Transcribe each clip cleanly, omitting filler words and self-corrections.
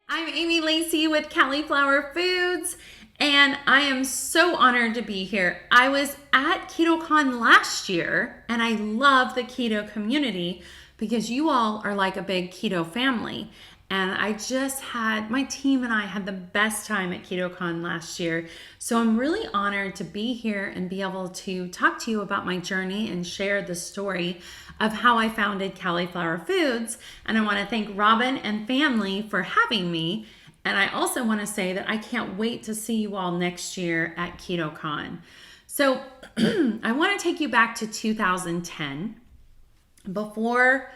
I'm Amy Lacey with Cauliflower Foods, and I am so honored to be here. I was at KetoCon last year, and I love the keto community because you all are like a big keto family. And I just had, my team and I had the best time at KetoCon last year. So I'm really honored to be here and be able to talk to you about my journey and share the story of how I founded Cauliflower Foods. And I want to thank Robin and family for having me. And I also want to say that I can't wait to see you all next year at KetoCon. So I want to take you back to 2010, before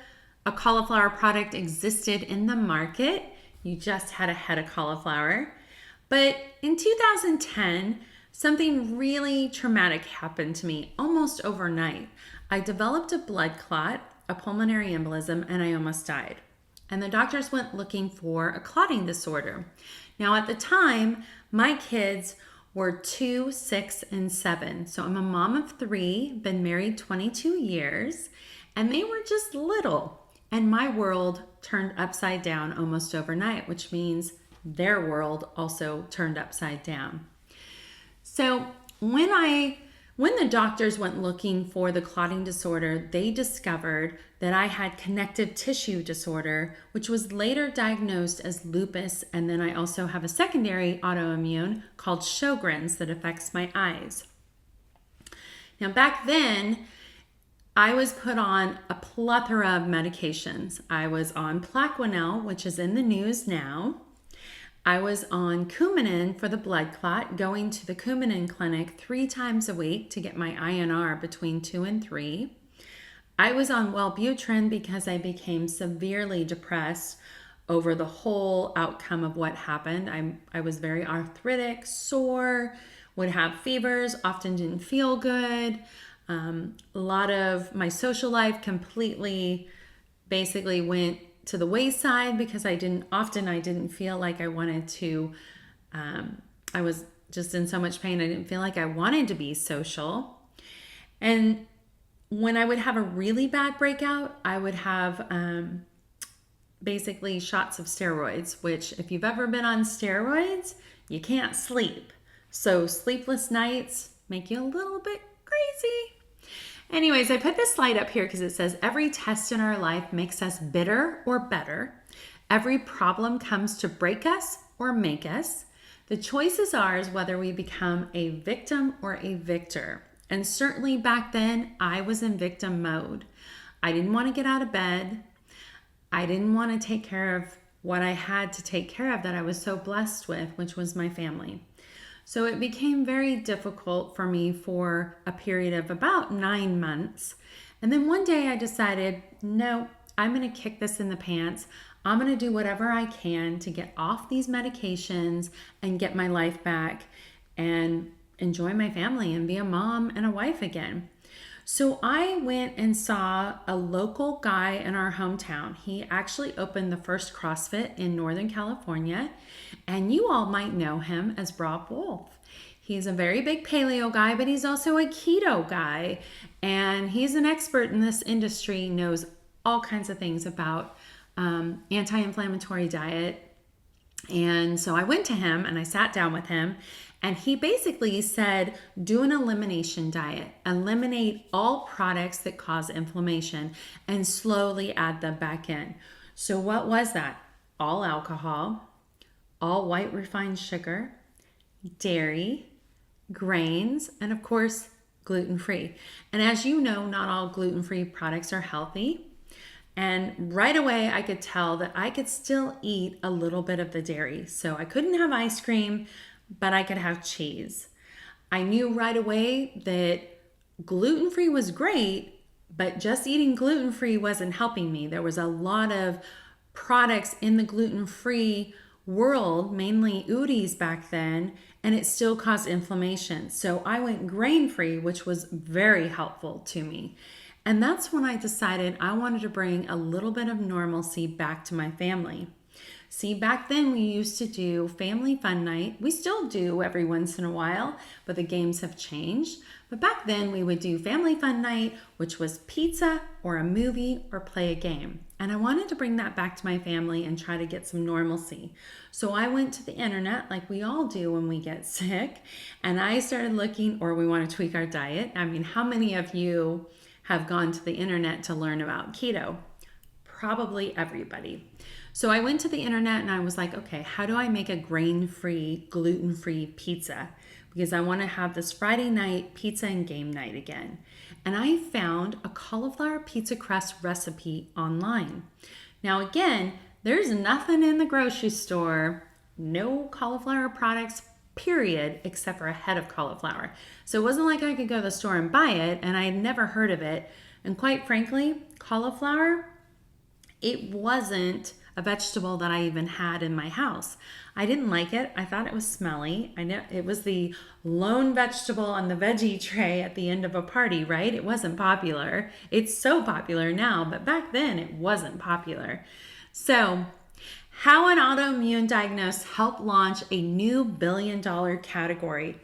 a cauliflower product existed in the market. You just had a head of cauliflower. But in 2010, something really traumatic happened to me almost overnight. I developed a blood clot, a pulmonary embolism, and I almost died. And the doctors went looking for a clotting disorder. Now, at the time, my kids were 2, 6, and 7. So I'm a mom of 3, been married 22 years, and they were just little. And my world turned upside down almost overnight, which means their world also turned upside down. So when the doctors went looking for the clotting disorder, they discovered that I had connective tissue disorder, which was later diagnosed as lupus. And then I also have a secondary autoimmune called Sjogren's that affects my eyes. Now, back then, I was put on a plethora of medications. I was on Plaquenil, which is in the news now. I was on Coumadin for the blood clot, going to the Coumadin clinic 3 times a week to get my INR between 2 and 3. I was on Wellbutrin because I became severely depressed over the whole outcome of what happened. I was very arthritic, sore, would have fevers, often didn't feel good. A lot of my social life completely basically went to the wayside because I didn't feel like I wanted to, I was just in so much pain. I didn't feel like I wanted to be social. And when I would have a really bad breakout, I would have basically shots of steroids, which if you've ever been on steroids, you can't sleep. So sleepless nights make you a little bit crazy. Anyways, I put this slide up here because it says every test in our life makes us bitter or better. Every problem comes to break us or make us. The choice is ours whether we become a victim or a victor. And certainly back then, I was in victim mode. I didn't want to get out of bed. I didn't want to take care of what I had to take care of that I was so blessed with, which was my family. So it became very difficult for me for a period of about 9 months. And then one day I decided, no, I'm going to kick this in the pants. I'm going to do whatever I can to get off these medications and get my life back and enjoy my family and be a mom and a wife again. So I went and saw a local guy in our hometown. He actually opened the first CrossFit in Northern California, and you all might know him as Rob Wolf. He's a very big paleo guy, but he's also a keto guy, and he's an expert in this industry, knows all kinds of things about anti-inflammatory diet. And so I went to him and I sat down with him, and he basically said, do an elimination diet. Eliminate all products that cause inflammation and slowly add them back in. So what was that? All alcohol, all white refined sugar, dairy, grains, and of course, gluten-free. And as you know, not all gluten-free products are healthy. And right away, I could tell that I could still eat a little bit of the dairy. So I couldn't have ice cream, but I could have cheese. I knew right away that gluten-free was great, but just eating gluten-free wasn't helping me. There was a lot of products in the gluten-free world, mainly Udis back then, and it still caused inflammation. So I went grain-free, which was very helpful to me. And that's when I decided I wanted to bring a little bit of normalcy back to my family. See, back then we used to do family fun night. We still do every once in a while, but the games have changed. But back then we would do family fun night, which was pizza or a movie or play a game. And I wanted to bring that back to my family and try to get some normalcy. So I went to the internet like we all do when we get sick, and I started looking, or we want to tweak our diet. I mean, how many of you have gone to the internet to learn about keto? Probably everybody. So I went to the internet and I was like, okay, how do I make a grain-free, gluten-free pizza? Because I want to have this Friday night pizza and game night again. And I found a cauliflower pizza crust recipe online. Now again, there's nothing in the grocery store, no cauliflower products, period, except for a head of cauliflower. So it wasn't like I could go to the store and buy it, and I had never heard of it. And quite frankly, cauliflower, it wasn't a vegetable that I even had in my house. I didn't like it. I thought it was smelly. I know it was the lone vegetable on the veggie tray at the end of a party, right? It wasn't popular. It's so popular now, but back then it wasn't popular. So, how an autoimmune diagnosed helped launch a new billion-dollar category.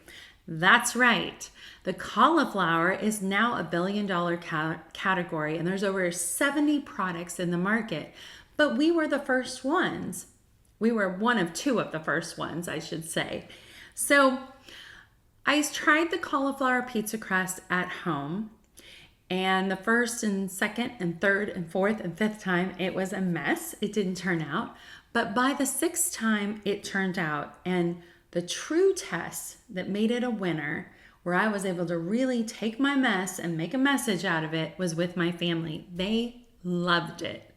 That's right. The cauliflower is now a billion-dollar category, and there's over 70 products in the market. But we were the first ones. We were one of two of the first ones, I should say. So I tried the cauliflower pizza crust at home, and the first and second and third and fourth and fifth time, it was a mess. It didn't turn out. But by the sixth time, it turned out. And the true test that made it a winner, where I was able to really take my mess and make a message out of it, was with my family. They loved it.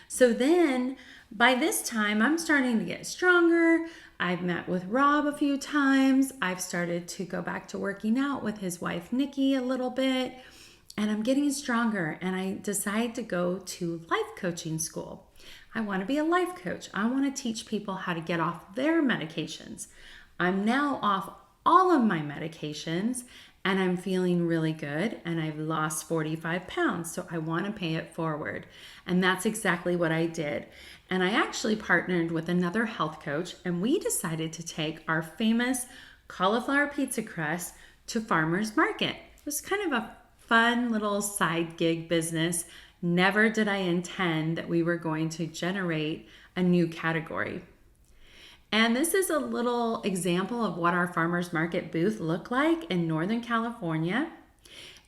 So then by this time, I'm starting to get stronger. I've met with Rob a few times. I've started to go back to working out with his wife, Nikki, a little bit. And I'm getting stronger. And I decided to go to life coaching school. I want to be a life coach. I want to teach people how to get off their medications. I'm now off all of my medications, and I'm feeling really good, and I've lost 45 pounds, so I want to pay it forward. And that's exactly what I did. And I actually partnered with another health coach, and we decided to take our famous cauliflower pizza crust to farmers market. It was kind of a fun little side gig business. Never did I intend that we were going to generate a new category. And this is a little example of what our farmers market booth looked like in Northern California.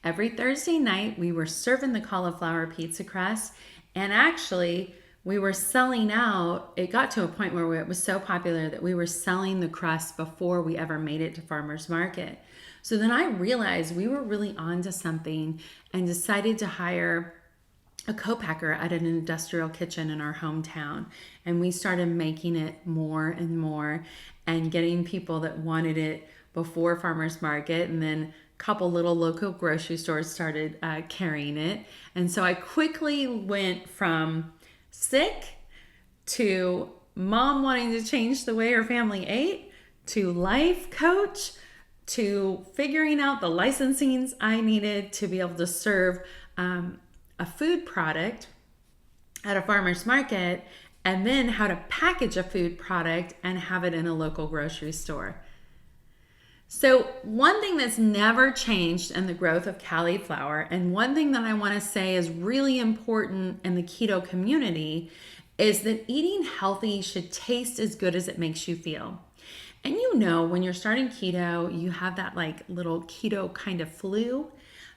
Every Thursday night, we were serving the cauliflower pizza crust, and actually we were selling out. It got to a point where it was so popular that we were selling the crust before we ever made it to farmers market. So then I realized we were really onto something and decided to hire a co-packer at an industrial kitchen in our hometown. And we started making it more and more and getting people that wanted it before farmers market. And then a couple little local grocery stores started carrying it. And so I quickly went from sick to mom wanting to change the way her family ate, to life coach, to figuring out the licensings I needed to be able to serve a food product at a farmer's market, and then how to package a food product and have it in a local grocery store. So one thing that's never changed in the growth of cauliflower, and one thing that I want to say is really important in the keto community, is that eating healthy should taste as good as it makes you feel. And you know, when you're starting keto, you have that like little keto kind of flu.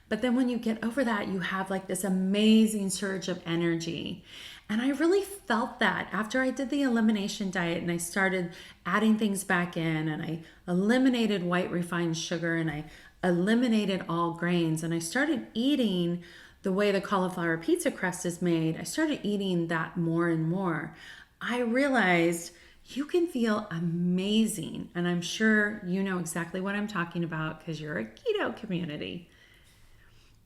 But then when you get over that, you have like this amazing surge of energy. And I really felt that after I did the elimination diet and I started adding things back in, and I eliminated white refined sugar, and I eliminated all grains, and I started eating the way the cauliflower pizza crust is made. I started eating that more and more. I realized you can feel amazing. And I'm sure you know exactly what I'm talking about because you're a keto community.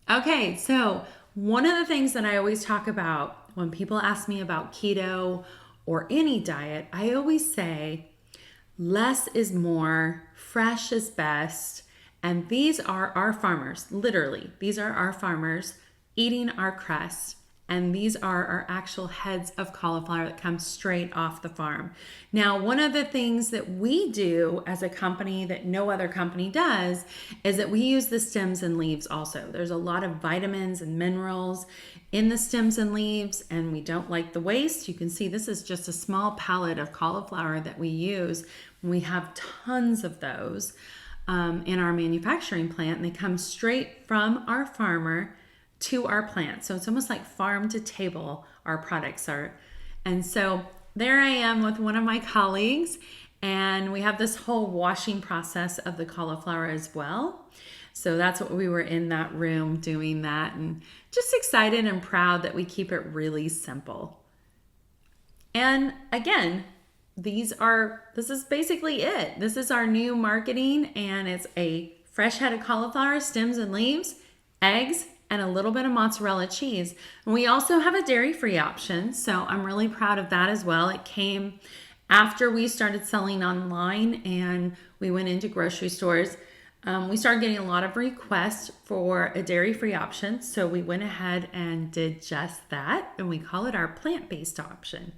Okay, so one of the things that I always talk about when people ask me about keto or any diet, I always say less is more, fresh is best, and these are our farmers, literally. These are our farmers eating our crust, And these are our actual heads of cauliflower that come straight off the farm. Now, one of the things that we do as a company that no other company does is that we use the stems and leaves also. There's a lot of vitamins and minerals in the stems and leaves, and we don't like the waste. You can see this is just a small pallet of cauliflower that we use. We have tons of those in our manufacturing plant, and they come straight from our farmer to our plant. So it's almost like farm to table our products are. And so there I am with one of my colleagues, and we have this whole washing process of the cauliflower as well. So that's what we were in that room doing that, and just excited and proud that we keep it really simple. And again, this is basically it. This is our new marketing, and it's a fresh head of cauliflower, stems and leaves, eggs, and a little bit of mozzarella cheese. And we also have a dairy-free option, so I'm really proud of that as well. It came after we started selling online and we went into grocery stores. We started getting a lot of requests for a dairy-free option, so we went ahead and did just that, and we call it our plant-based option.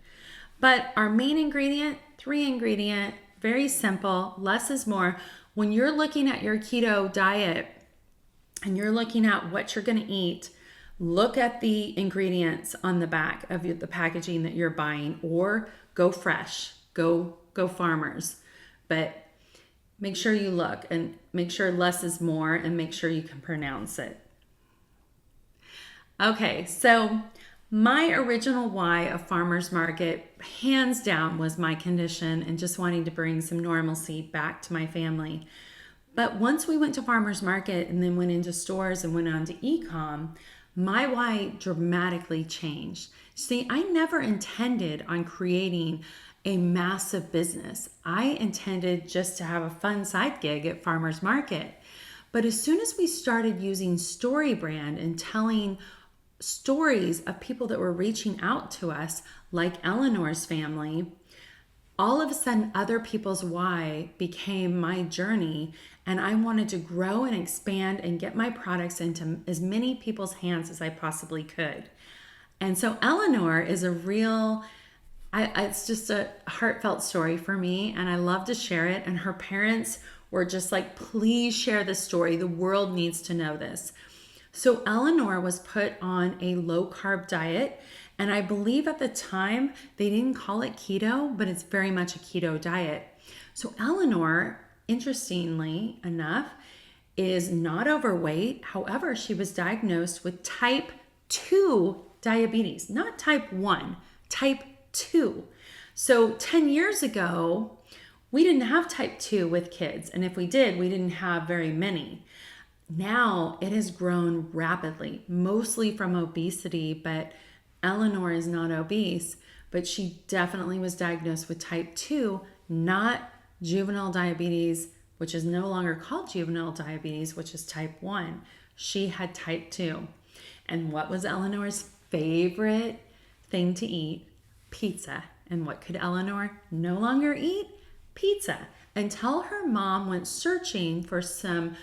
But our main ingredient, 3-ingredient, very simple, less is more. When you're looking at your keto diet and you're looking at what you're going to eat, look at the ingredients on the back of the packaging that you're buying, or go fresh, go farmers. But make sure you look and make sure less is more, and make sure you can pronounce it. Okay, so my original why of farmers market, hands down, was my condition and just wanting to bring some normalcy back to my family. But once we went to farmers market and then went into stores and went on to e-com, my why dramatically changed. See, I never intended on creating a massive business. I intended just to have a fun side gig at farmers market. But as soon as we started using story brand and telling stories of people that were reaching out to us, like Eleanor's family, all of a sudden other people's why became my journey, and I wanted to grow and expand and get my products into as many people's hands as I possibly could. And so Eleanor is it's just a heartfelt story for me, and I love to share it. And her parents were just like, please share this story. The world needs to know this. So Eleanor was put on a low carb diet, and I believe at the time they didn't call it keto, but it's very much a keto diet. So Eleanor, interestingly enough, is not overweight. However, she was diagnosed with type 2 diabetes, not type 1, type 2. So 10 years ago, we didn't have type 2 with kids. And if we did, we didn't have very many. Now it has grown rapidly, mostly from obesity, but Eleanor is not obese, but she definitely was diagnosed with type 2, not juvenile diabetes, which is no longer called juvenile diabetes, which is type 1. She had type 2. And what was Eleanor's favorite thing to eat? Pizza. And what could Eleanor no longer eat? Pizza. Until her mom went searching for some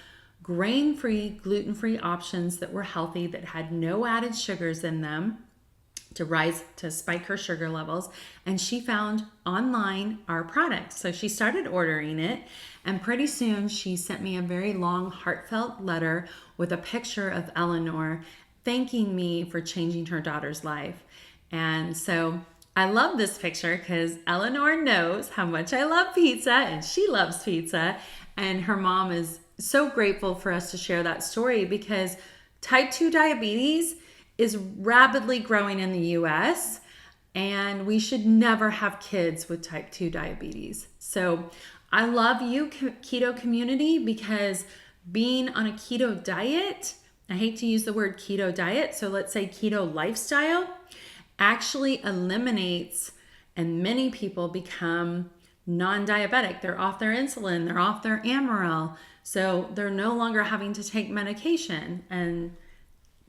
grain-free, gluten-free options that were healthy, that had no added sugars in them to spike her sugar levels. And she found online our product. So she started ordering it, and pretty soon she sent me a very long, heartfelt letter with a picture of Eleanor thanking me for changing her daughter's life. And so I love this picture because Eleanor knows how much I love pizza, and she loves pizza. And her mom is so grateful for us to share that story, because type 2 diabetes is rapidly growing in the US, and we should never have kids with type 2 diabetes. So I love you, keto community, because being on a keto diet, I hate to use the word keto diet, so let's say keto lifestyle, actually eliminates, and many people become non-diabetic. They're off their insulin, they're off their Amaryl, so they're no longer having to take medication. And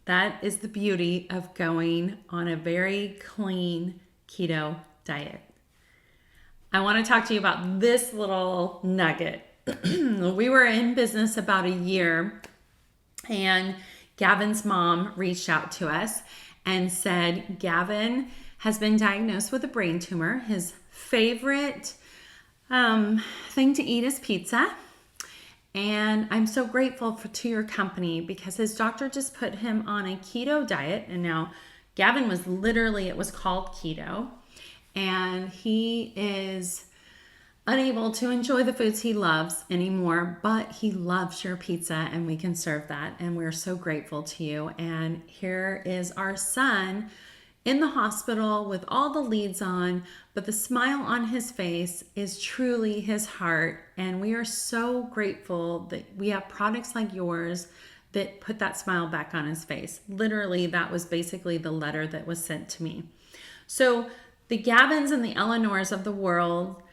that is the beauty of going on a very clean keto diet. I want to talk to you about this little nugget. We were in business about a year, and Gavin's mom reached out to us, and said Gavin has been diagnosed with a brain tumor. His favorite thing to eat is pizza. And I'm so grateful to your company because his doctor just put him on a keto diet. And now Gavin was literally, it was called keto. And he is unable to enjoy the foods he loves anymore, but he loves your pizza and we can serve that. And we're so grateful to you. And here is our son in the hospital with all the leads on, but the smile on his face is truly his heart. And we are so grateful that we have products like yours that put that smile back on his face. Literally, that was basically the letter that was sent to me. So the Gavins and the Eleanors of the world,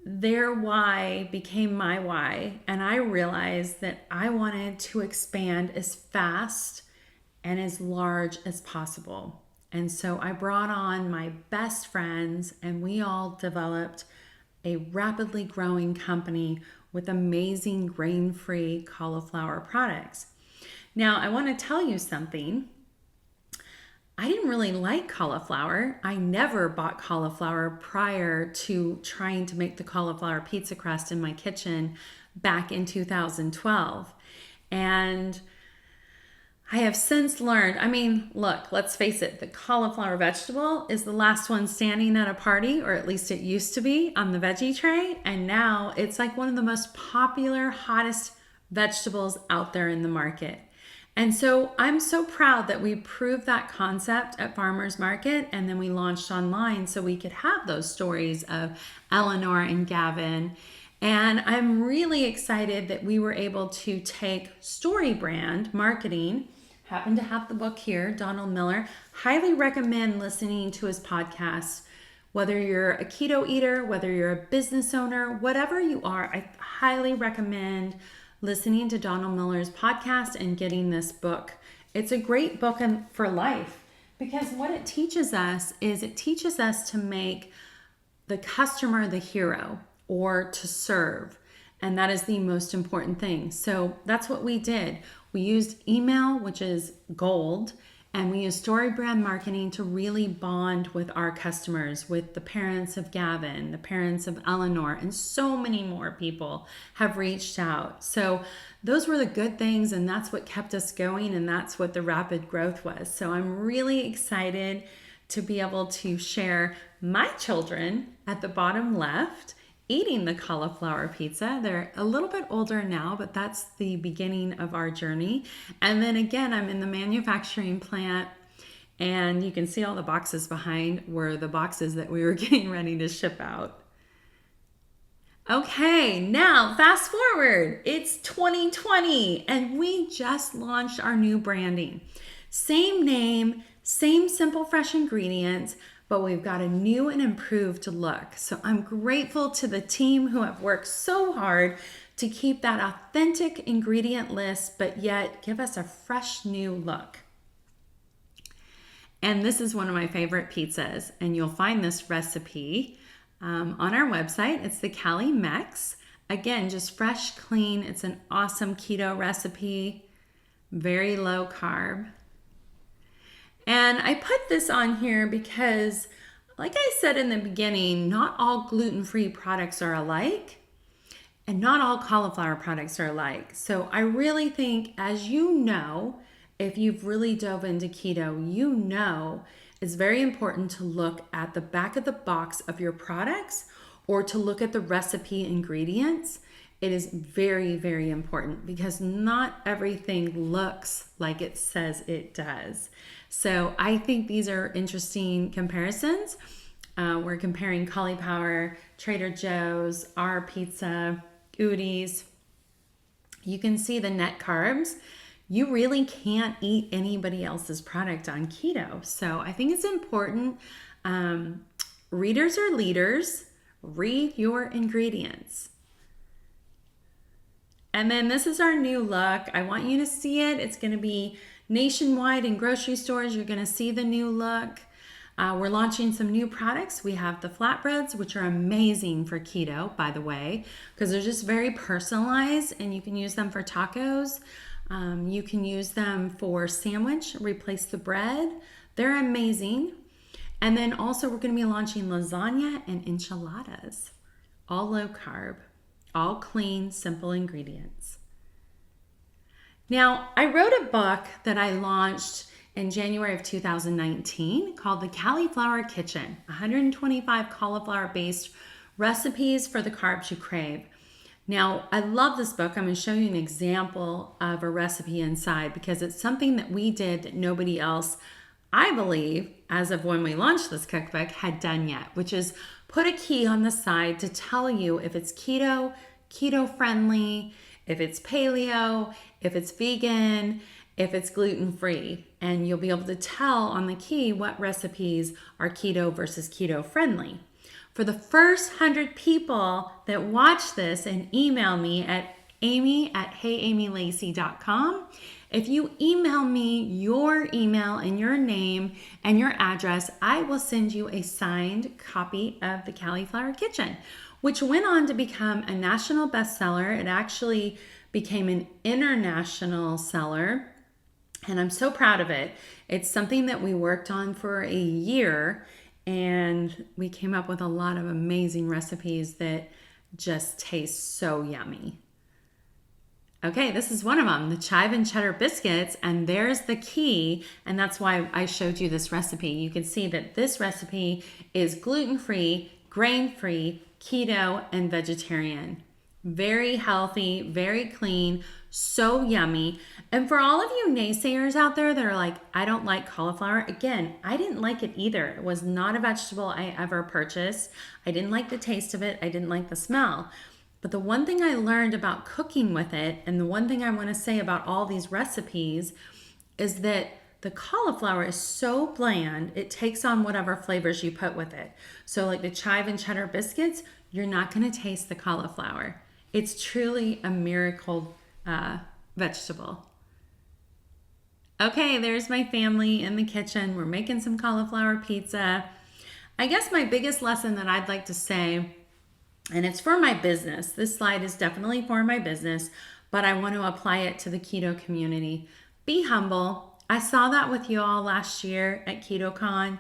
their why became my why. And I realized that I wanted to expand as fast and as large as possible. And so I brought on my best friends and we all developed a rapidly growing company with amazing grain-free cauliflower products. Now, I want to tell you something. I didn't really like cauliflower. I never bought cauliflower prior to trying to make the cauliflower pizza crust in my kitchen back in 2012. And I have since learned, I mean, look, let's face it, the cauliflower vegetable is the last one standing at a party, or at least it used to be on the veggie tray. And now it's like one of the most popular, hottest vegetables out there in the market. And so I'm so proud that we proved that concept at Farmers Market and then we launched online so we could have those stories of Eleanor and Gavin. And I'm really excited that we were able to take Story Brand Marketing. Happen to have the book here, Donald Miller. Highly recommend listening to his podcast. Whether you're a keto eater, whether you're a business owner, whatever you are, I highly recommend listening to Donald Miller's podcast and getting this book. It's a great book for life because what it teaches us is it teaches us to make the customer the hero or to serve. And that is the most important thing. So that's what we did. We used email, which is gold, and we used story brand marketing to really bond with our customers, with the parents of Gavin, the parents of Eleanor, and so many more people have reached out. So those were the good things, and that's what kept us going, and that's what the rapid growth was. So I'm really excited to be able to share my children at the bottom left eating the cauliflower pizza. They're a little bit older now, but that's the beginning of our journey. And then again, I'm in the manufacturing plant and you can see all the boxes behind were the boxes that we were getting ready to ship out. Okay, now fast forward. It's 2020 and we just launched our new branding. Same name, same simple fresh ingredients, but we've got a new and improved look. So I'm grateful to the team who have worked so hard to keep that authentic ingredient list, but yet give us a fresh new look. And this is one of my favorite pizzas, and you'll find this recipe on our website. It's the Cali Mex. Again, just fresh, clean. It's an awesome keto recipe, very low carb. And I put this on here because, like I said in the beginning, not all gluten-free products are alike and not all cauliflower products are alike. So I really think, as you know, if you've really dove into keto, you know it's very important to look at the back of the box of your products or to look at the recipe ingredients. It is very, very important because not everything looks like it says it does. So I think these are interesting comparisons. We're comparing cauliflower, Trader Joe's, our pizza, Udi's. You can see the net carbs. You really can't eat anybody else's product on keto. So I think it's important. Readers are leaders. Read your ingredients. And then this is our new look. I want you to see it. It's going to be nationwide in grocery stores. You're going to see the new look. We're launching some new products. We have the flatbreads, which are amazing for keto, by the way, because they're just very personalized and you can use them for tacos. You can use them for sandwich, replace the bread. They're amazing. And then also we're going to be launching lasagna and enchiladas, all low carb, all clean, simple ingredients. Now, I wrote a book that I launched in January of 2019 called The Cauliflower Kitchen, 125 cauliflower-based recipes for the carbs you crave. Now, I love this book. I'm going to show you an example of a recipe inside because it's something that we did that nobody else, I believe, as of when we launched this cookbook, had done yet, which is put a key on the side to tell you if it's keto, keto-friendly, if it's paleo, if it's vegan, if it's gluten-free. And you'll be able to tell on the key what recipes are keto versus keto-friendly. For the first 100 people that watch this and email me at amy@heyamylacey.com, if you email me your email and your name and your address, I will send you a signed copy of The Cauliflower Kitchen, which went on to become a national bestseller. It actually became an international seller, and I'm so proud of it. It's something that we worked on for a year, and we came up with a lot of amazing recipes that just taste so yummy. Okay, this is one of them, the chive and cheddar biscuits, and there's the key, and that's why I showed you this recipe. You can see that this recipe is gluten-free, grain-free, keto, and vegetarian. Very healthy, very clean, so yummy. And for all of you naysayers out there that are like, I don't like cauliflower, again, I didn't like it either. It was not a vegetable I ever purchased. I didn't like the taste of it. I didn't like the smell. But the one thing I learned about cooking with it, and the one thing I want to say about all these recipes, is that the cauliflower is so bland, it takes on whatever flavors you put with it. So like the chive and cheddar biscuits, you're not going to taste the cauliflower. It's truly a miracle vegetable. Okay, there's my family in the kitchen. We're making some cauliflower pizza. I guess my biggest lesson that I'd like to say, and it's for my business. This slide is definitely for my business, but I want to apply it to the keto community. Be humble. I saw that with you all last year at KetoCon.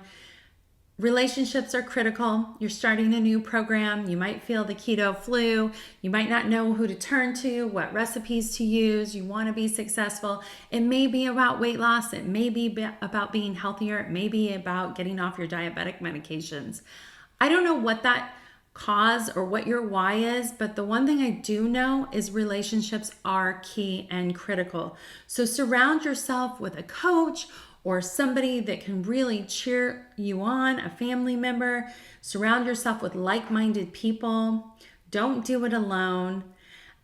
Relationships are critical. You're starting a new program. You might feel the keto flu. You might not know who to turn to, what recipes to use. You want to be successful. It may be about weight loss. It may be about being healthier. It may be about getting off your diabetic medications. I don't know what that cause or what your why is, but the one thing I do know is relationships are key and critical. So surround yourself with a coach or somebody that can really cheer you on, a family member. Surround yourself with like-minded people. Don't do it alone.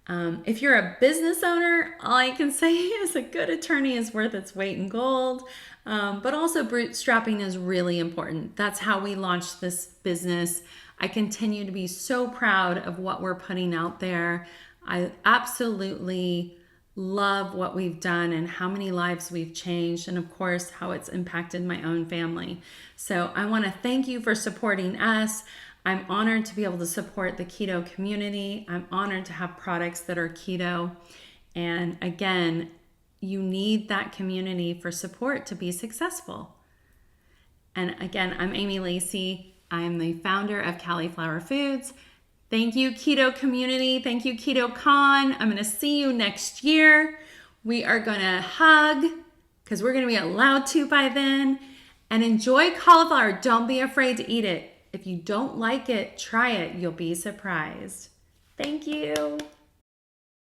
If you're a business owner, all I can say is a good attorney is worth its weight in gold. But also bootstrapping is really important. That's how we launched this business. I continue to be so proud of what we're putting out there. I absolutely love what we've done and how many lives we've changed, and of course, how it's impacted my own family. So I want to thank you for supporting us. I'm honored to be able to support the keto community. I'm honored to have products that are keto. And again, you need that community for support to be successful. And again, I'm Amy Lacey. I'm the founder of Cauliflower Foods. Thank you, keto community. Thank you, KetoCon. I'm going to see you next year. We are going to hug because we're going to be allowed to by then. And enjoy cauliflower. Don't be afraid to eat it. If you don't like it, try it. You'll be surprised. Thank you.